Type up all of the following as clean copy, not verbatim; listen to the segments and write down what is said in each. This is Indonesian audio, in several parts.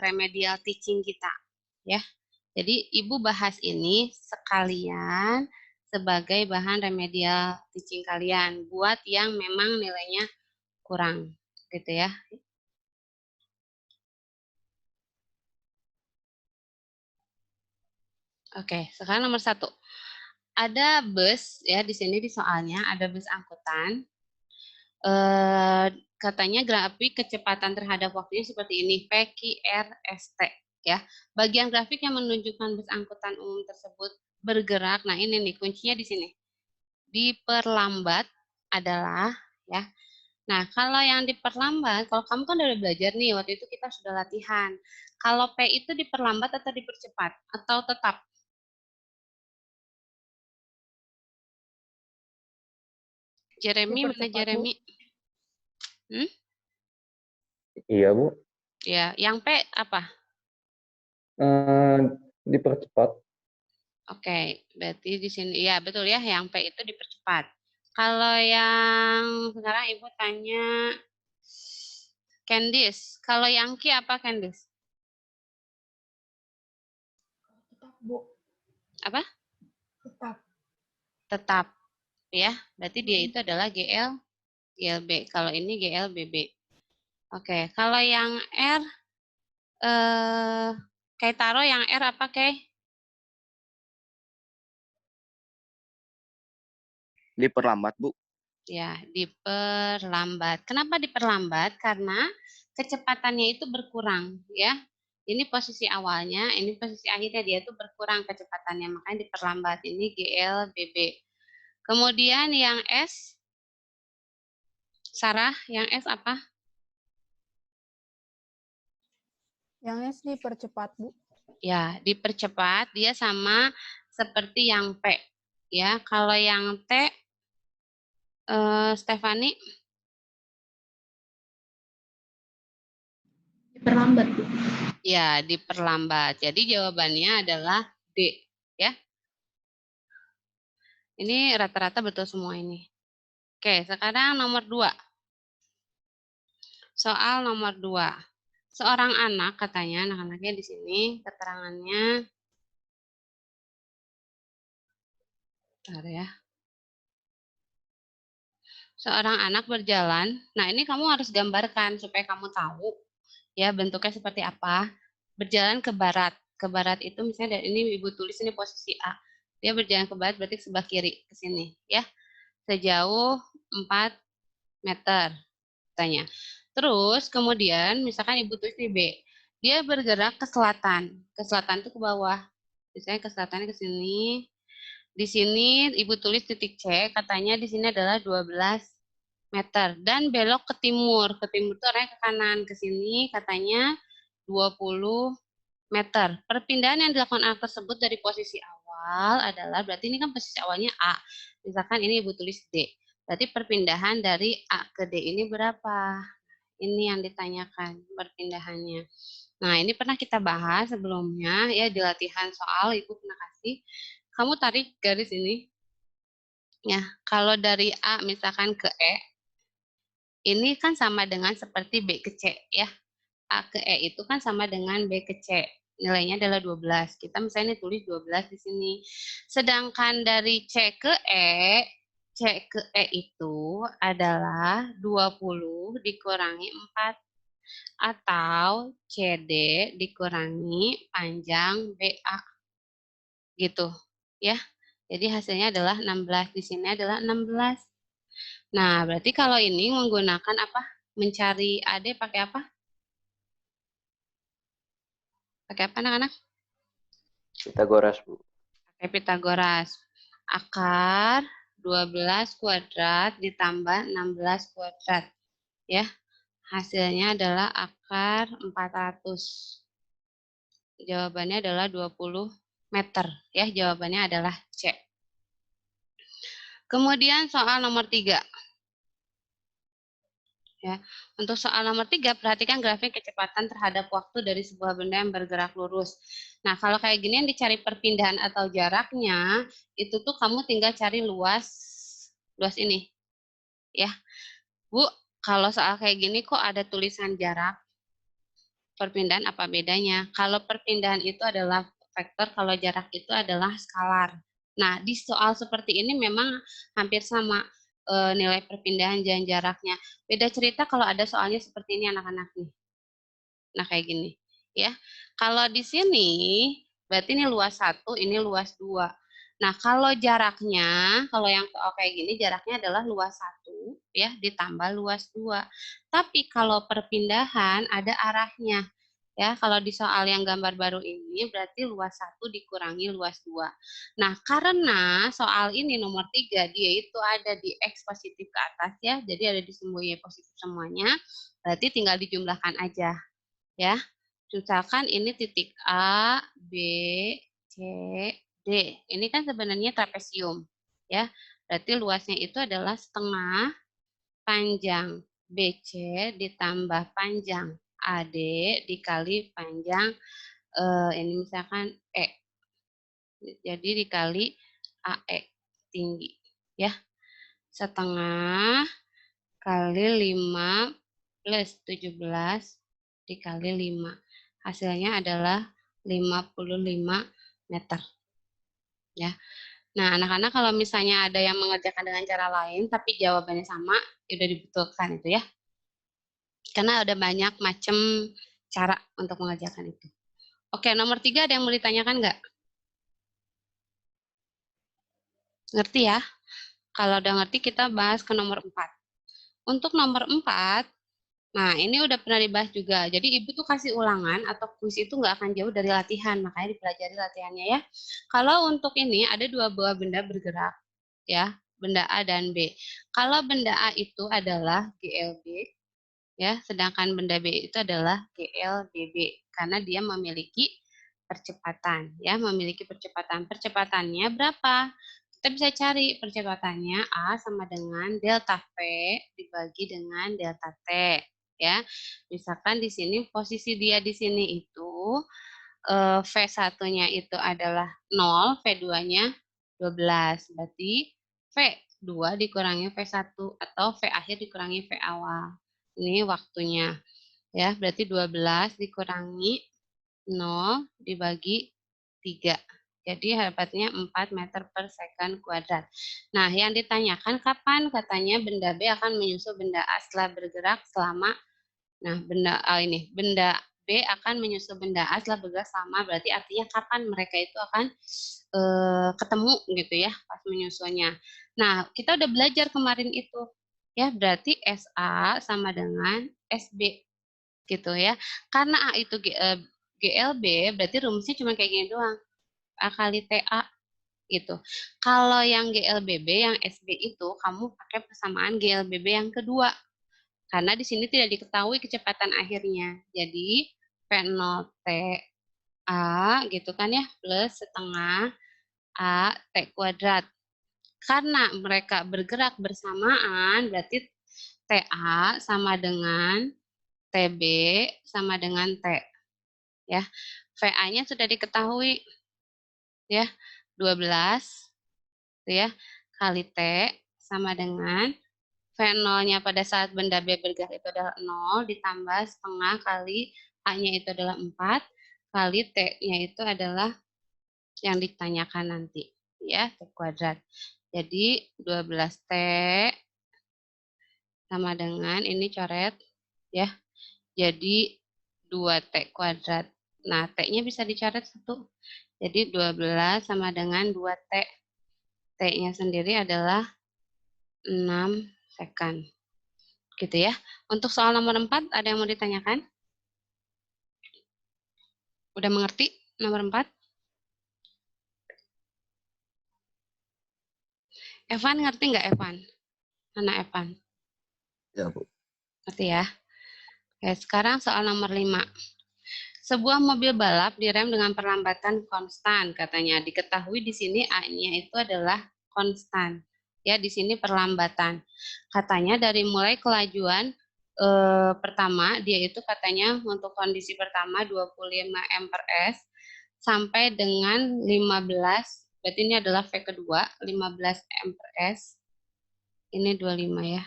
remedial teaching kita, ya. Jadi Ibu bahas ini sekalian sebagai bahan remedial teaching kalian buat yang memang nilainya kurang, gitu ya. Oke, sekarang nomor 1. Ada bus ya di sini di soalnya ada bus angkutan. Katanya grafik kecepatan terhadap waktunya seperti ini, PQRST ya. Bagian grafik yang menunjukkan bus angkutan umum tersebut bergerak. Nah, ini nih kuncinya di sini. Diperlambat adalah ya. Nah, kalau yang diperlambat, kalau kamu kan udah belajar nih, waktu itu kita sudah latihan. Kalau P itu diperlambat atau dipercepat atau tetap? Jeremy, mana Jeremy? Iya, Bu. Ya, yang P apa? Dipercepat. Oke, berarti di sini ya betul ya, yang P itu dipercepat. Kalau yang sekarang Ibu tanya Candice, kalau yang Q apa Candice? Tetap, Bu. Apa? Tetap. Tetap, ya. Berarti dia itu adalah GLB. Kalau ini GLBB. Oke, kalau yang R, kayak taruh yang R apa kayak? Diperlambat, Bu. Ya, diperlambat. Kenapa diperlambat? Karena kecepatannya itu berkurang, ya. Ini posisi awalnya, ini posisi akhirnya dia itu berkurang kecepatannya, makanya diperlambat. Ini GLBB. Kemudian yang S, Sarah, yang S apa? Yang S dipercepat, Bu. Ya, dipercepat, dia sama seperti yang P. Ya, kalau yang T, Stefani? Diperlambat, Bu. Ya, diperlambat. Jadi jawabannya adalah D, ya. Ini rata-rata betul semua ini. Oke, sekarang nomor 2. Soal nomor 2. Seorang anak katanya, anak-anaknya di sini keterangannya. Bentar ya. Seorang anak berjalan. Nah, ini kamu harus gambarkan supaya kamu tahu ya bentuknya seperti apa. Berjalan ke barat. Ke barat itu misalnya dari ini Ibu tulis ini posisi A. Dia berjalan ke barat berarti sebelah kiri ke sini ya. Sejauh 4 meter katanya. Terus kemudian misalkan Ibu tulis di B. Dia bergerak ke selatan. Ke selatan itu ke bawah. Misalnya ke selatannya ke sini. Di sini Ibu tulis titik C, katanya di sini adalah 12 meter dan belok ke timur. Ke timur itu arahnya ke kanan, ke sini katanya 20 meter. Perpindahan yang dilakukan anak tersebut dari posisi awal adalah, berarti ini kan posisi awalnya A. Misalkan ini Ibu tulis D. Berarti perpindahan dari A ke D ini berapa? Ini yang ditanyakan perpindahannya. Nah, ini pernah kita bahas sebelumnya ya di latihan soal Ibu pernah kasih. Kamu tarik garis ini. Ya, kalau dari A misalkan ke E, ini kan sama dengan seperti B ke C ya. A ke E itu kan sama dengan B ke C. Nilainya adalah 12. Kita misalnya tulis 12 di sini. Sedangkan dari C ke E itu adalah 20 dikurangi 4 atau CD dikurangi panjang BA. Gitu, ya. Jadi hasilnya adalah 16. Di sini adalah 16. Nah, berarti kalau ini menggunakan apa? Mencari AD pakai apa? Pakai apa anak-anak? Pitagoras, Bu. Pakai Pitagoras. Akar 12 kuadrat ditambah 16 kuadrat. Ya, hasilnya adalah akar 400. Jawabannya adalah 20 meter. Ya, jawabannya adalah C. Kemudian soal nomor 3. Ya, untuk soal nomor 3, perhatikan grafik kecepatan terhadap waktu dari sebuah benda yang bergerak lurus. Nah, kalau kayak gini yang dicari perpindahan atau jaraknya, itu tuh kamu tinggal cari luas ini. Ya, Bu, kalau soal kayak gini kok ada tulisan jarak? perpindahan apa bedanya? Kalau perpindahan itu adalah vektor, kalau jarak itu adalah skalar. Nah, di soal seperti ini memang hampir sama nilai perpindahan dan jaraknya. Beda cerita kalau ada soalnya seperti ini anak-anak nih. Nah, kayak gini, ya. Kalau di sini, berarti ini luas 1, ini luas 2. Nah, kalau jaraknya, kalau yang soal kayak gini, jaraknya adalah luas 1, ya, ditambah luas 2. Tapi kalau perpindahan, ada arahnya. Ya, kalau di soal yang gambar baru ini, berarti luas 1 dikurangi luas 2. Nah, karena soal ini nomor 3, dia itu ada di X positif ke atas, ya, jadi ada di semua Y positif semuanya, berarti tinggal dijumlahkan aja. Ya, misalkan ini titik A, B, C, D. Ini kan sebenarnya trapesium, ya. Berarti luasnya itu adalah setengah panjang BC ditambah panjang AD dikali panjang ini misalkan E. Jadi dikali AE tinggi, ya. Setengah kali 5 plus 17 dikali 5. Hasilnya adalah 55 meter. Ya. Nah, anak-anak kalau misalnya ada yang mengerjakan dengan cara lain, tapi jawabannya sama, ya udah dibetulkan itu ya. Karena ada banyak macam cara untuk mengerjakan itu. Oke, nomor 3 ada yang mau ditanyakan nggak? Ngerti ya? Kalau udah ngerti, kita bahas ke nomor 4. Untuk nomor 4, nah, ini udah pernah dibahas juga. Jadi, Ibu tuh kasih ulangan atau kuis itu nggak akan jauh dari latihan, makanya dipelajari latihannya ya. Kalau untuk ini ada 2 buah benda bergerak, ya, benda A dan B. Kalau benda A itu adalah GLB, ya, sedangkan benda B itu adalah GLBB, karena dia memiliki percepatan, ya, memiliki percepatan. Percepatannya berapa? Kita bisa cari percepatannya A sama dengan delta V dibagi dengan delta T, ya. Misalkan di sini posisi dia di sini itu V1-nya itu adalah 0, V2-nya 12. Berarti V2 dikurangi V1 atau V akhir dikurangi V awal. Ini waktunya. Ya, berarti 12 dikurangi 0 dibagi 3. Jadi dapatnya 4 meter per second kuadrat. Nah, yang ditanyakan kapan katanya benda B akan menyusul benda A setelah bergerak selama, nah benda A ini, benda B akan menyusul benda A setelah bergerak selama, berarti artinya kapan mereka itu akan ketemu gitu ya pas menyusulnya. Nah, kita udah belajar kemarin itu. Ya, berarti SA sama dengan SB gitu ya. Karena A itu GLB, berarti rumusnya cuma kayak gini doang. A kali TA gitu. Kalau yang GLBB, yang SB itu kamu pakai persamaan GLBB yang kedua. Karena di sini tidak diketahui kecepatan akhirnya. Jadi V0 TA gitu kan ya, plus setengah A T kuadrat. Karena mereka bergerak bersamaan, berarti TA sama dengan TB sama dengan T. Ya, VA-nya sudah diketahui ya, 12 ya, kali T sama dengan V0-nya pada saat benda B bergerak itu adalah 0 ditambah setengah kali A-nya itu adalah 4 kali T-nya itu adalah yang ditanyakan nanti ya, T kuadrat. Jadi 12T sama dengan ini coret ya. Jadi 2T kuadrat. Nah, T-nya bisa dicoret 1. Jadi 12 sama dengan 2T. T-nya sendiri adalah 6 second. Gitu ya. Untuk soal nomor 4, ada yang mau ditanyakan? Udah mengerti nomor 4? Evan ngerti nggak Evan? Anak Evan? Ya, Bu. Ngerti ya? Oke, sekarang soal nomor 5. Sebuah mobil balap direm dengan perlambatan konstan, katanya. Diketahui di sini A-nya itu adalah konstan. Ya, di sini perlambatan. Katanya dari mulai kelajuan pertama, dia itu katanya untuk kondisi pertama 25 m per s sampai dengan 15, berarti ini adalah V kedua, 15 m per s. Ini 25 ya.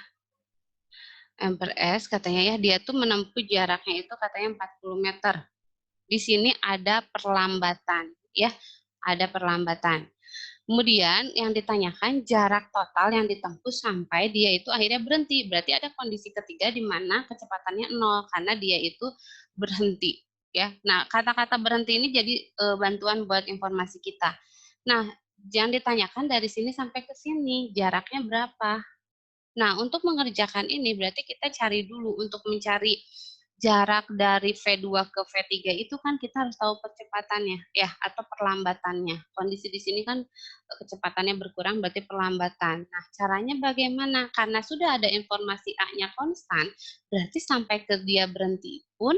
M per S katanya ya, dia tuh menempuh jaraknya itu katanya 40 meter. Di sini ada perlambatan, ya, ada perlambatan. Kemudian yang ditanyakan jarak total yang ditempuh sampai dia itu akhirnya berhenti. Berarti ada kondisi ketiga di mana kecepatannya 0 karena dia itu berhenti, ya. Nah, kata-kata berhenti ini jadi bantuan buat informasi kita. Nah, yang ditanyakan dari sini sampai ke sini jaraknya berapa? Nah, untuk mengerjakan ini berarti kita cari dulu untuk mencari jarak dari V2 ke V3 itu kan kita harus tahu percepatannya ya atau perlambatannya. Kondisi di sini kan kecepatannya berkurang berarti perlambatan. Nah, caranya bagaimana? Karena sudah ada informasi A-nya konstan, berarti sampai ke dia berhenti pun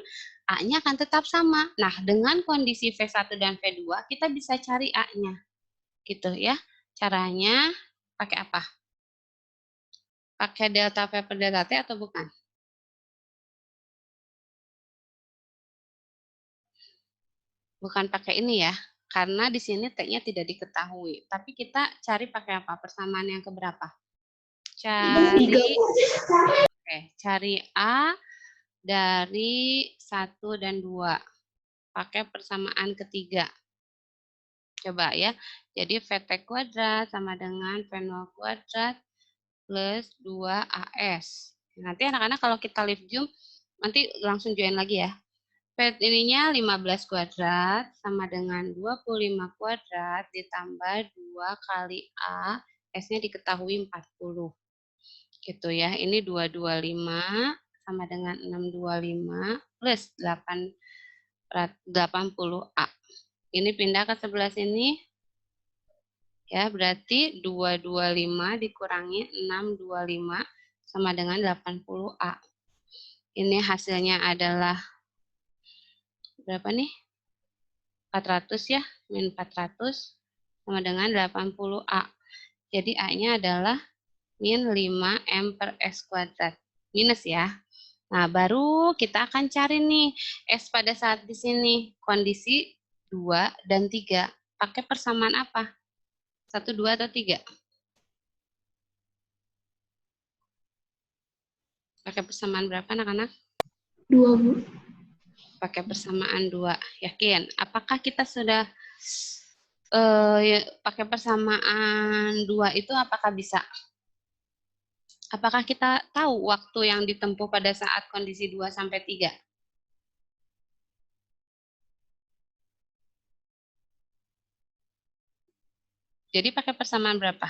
A-nya akan tetap sama. Nah, dengan kondisi V1 dan V2 kita bisa cari A-nya. Gitu ya. Caranya pakai apa? Pakai delta V per delta T atau bukan? Bukan pakai ini ya, karena di sini T-nya tidak diketahui. Tapi kita cari pakai apa? Persamaan yang keberapa? Cari A dari 1 dan 2. Pakai persamaan ketiga. Coba ya. Jadi VT kuadrat sama dengan V0 kuadrat plus 2AS. Nanti anak-anak kalau kita live Zoom, nanti langsung join lagi ya. Ininya 15 kuadrat sama dengan 25 kuadrat ditambah 2 kali A, S-nya diketahui 40. Gitu ya, ini 225 sama dengan 625 plus 80A. Ini pindah ke sebelah sini, ya berarti 225 dikurangi 625 sama dengan 80A. Ini hasilnya adalah berapa nih? 400 ya, min 400 sama dengan 80A. Jadi A-nya adalah min 5M per S kuadrat. Minus ya. Nah, baru kita akan cari nih S pada saat di sini. Kondisi 2 dan 3. Pakai persamaan apa? 1, 2, atau 3? Pakai persamaan berapa anak-anak? 2, Bu. Pakai persamaan 2. Yakin? Apakah kita sudah pakai persamaan 2 itu apakah bisa? Apakah kita tahu waktu yang ditempuh pada saat kondisi 2 sampai 3? Jadi pakai persamaan berapa?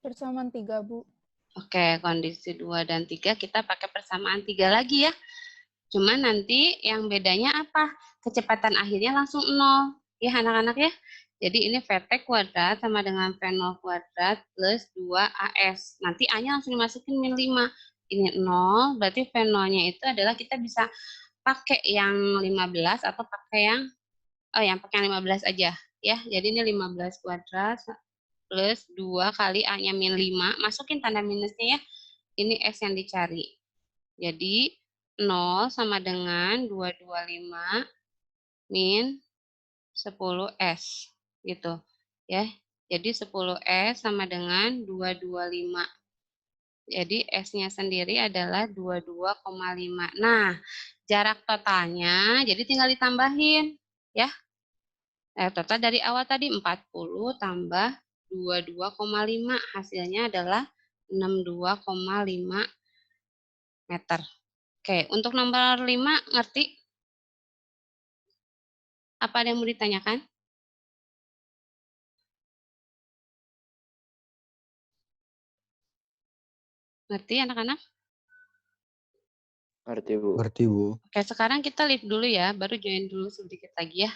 Persamaan 3, Bu. Oke, kondisi 2 dan 3 kita pakai persamaan 3 lagi ya. Cuman nanti yang bedanya apa? Kecepatan akhirnya langsung 0. Ya anak-anak ya. Jadi ini VT kuadrat sama dengan V0 kuadrat plus 2AS. Nanti A-nya langsung dimasukin min 5. Ini 0, berarti V0-nya itu adalah kita bisa pakai yang 15 atau pakai yang pakai yang 15 aja ya. Jadi ini 15 kuadrat plus 2 kali A-nya min 5, masukin tanda minusnya ya. Ini S yang dicari. Jadi 0 sama dengan 225 min 10S gitu ya. Jadi 10S sama dengan 225. Jadi S-nya sendiri adalah 22,5. Nah, jarak totalnya jadi tinggal ditambahin ya. Total dari awal tadi 40 tambah 22,5 hasilnya adalah 62,5 meter. Oke, untuk nomor 5 ngerti? Apa ada yang mau ditanyakan? Ngerti anak-anak? Ngerti, Bu. Ngerti, Bu. Oke, sekarang kita live dulu ya, baru join dulu sedikit lagi ya.